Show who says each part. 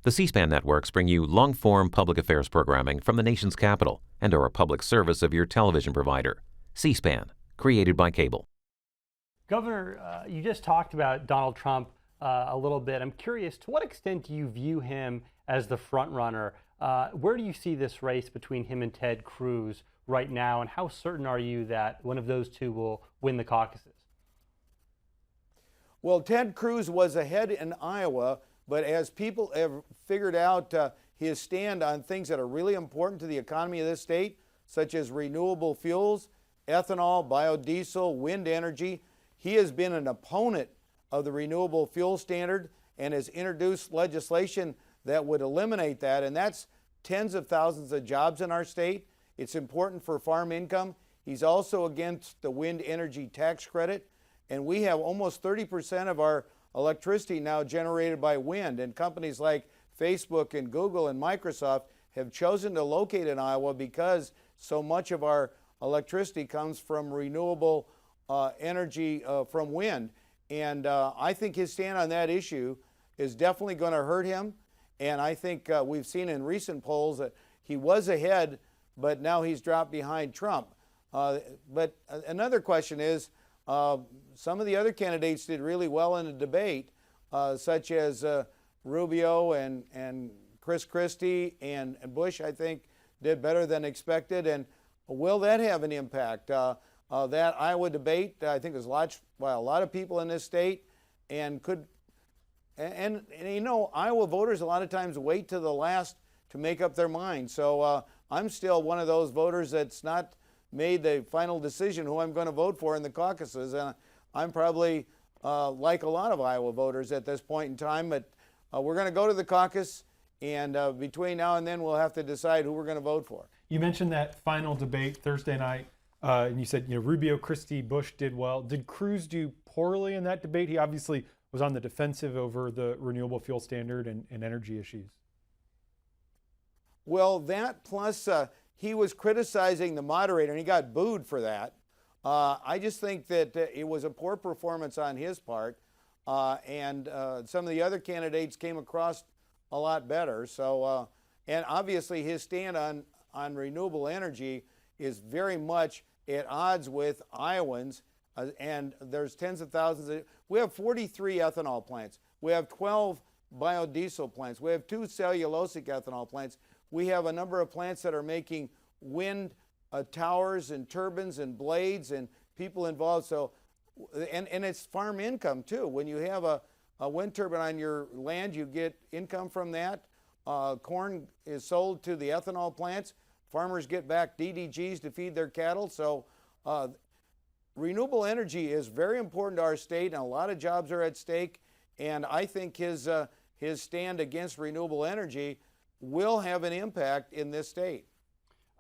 Speaker 1: The C-SPAN networks bring you long-form public affairs programming from the nation's capital and are a public service of your television provider. C-SPAN, created by cable.
Speaker 2: Governor, you just talked about Donald Trump a little bit. I'm curious, to what extent do you view him as the front runner? Where do you see this race between him and Ted Cruz right now, and how certain are you that one of those two will win the caucuses?
Speaker 3: Well, Ted Cruz was ahead in Iowa, but as people have figured out his stand on things that are really important to the economy of this state, such as renewable fuels, ethanol, biodiesel, wind energy, he has been an opponent of the renewable fuel standard and has introduced legislation that would eliminate that, and that's tens of thousands of jobs in our state. It's important for farm income. He's also against the wind energy tax credit, and we have almost 30% of our electricity now generated by wind, and companies like Facebook and Google and Microsoft have chosen to locate in Iowa because so much of our electricity comes from renewable energy from wind. And I think his stand on that issue is definitely going to hurt him. And I think we've seen in recent polls that he was ahead, but now he's dropped behind Trump. But another question is, some of the other candidates did really well in the debate, such as Rubio and Chris Christie and Bush, I think, did better than expected. And will that have an impact? That Iowa debate, I think there's a lot of people in this state, and you know, Iowa voters a lot of times wait to the last to make up their mind. So I'm still one of those voters that's not made the final decision who I'm going to vote for in the caucuses. And I'm probably like a lot of Iowa voters at this point in time, but we're going to go to the caucus, and between now and then we'll have to decide who we're going to vote for.
Speaker 4: You mentioned that final debate Thursday night, and you said, you know, Rubio, Christie, Bush did well. Did Cruz do poorly in that debate? He obviously was on the defensive over the renewable fuel standard and energy issues.
Speaker 3: Well, that plus he was criticizing the moderator, and he got booed for that. I just think that it was a poor performance on his part, and some of the other candidates came across a lot better. So, and obviously his stand on renewable energy is very much at odds with Iowans, and there's tens of thousands. We have 43 ethanol plants. We have 12 biodiesel plants. We have 2 cellulosic ethanol plants. We have a number of plants that are making wind towers and turbines and blades and people involved. So, and it's farm income too. When you have a wind turbine on your land, you get income from that. Corn is sold to the ethanol plants. Farmers get back DDGs to feed their cattle. So renewable energy is very important to our state, and a lot of jobs are at stake. And I think his stand against renewable energy will have an impact in this state.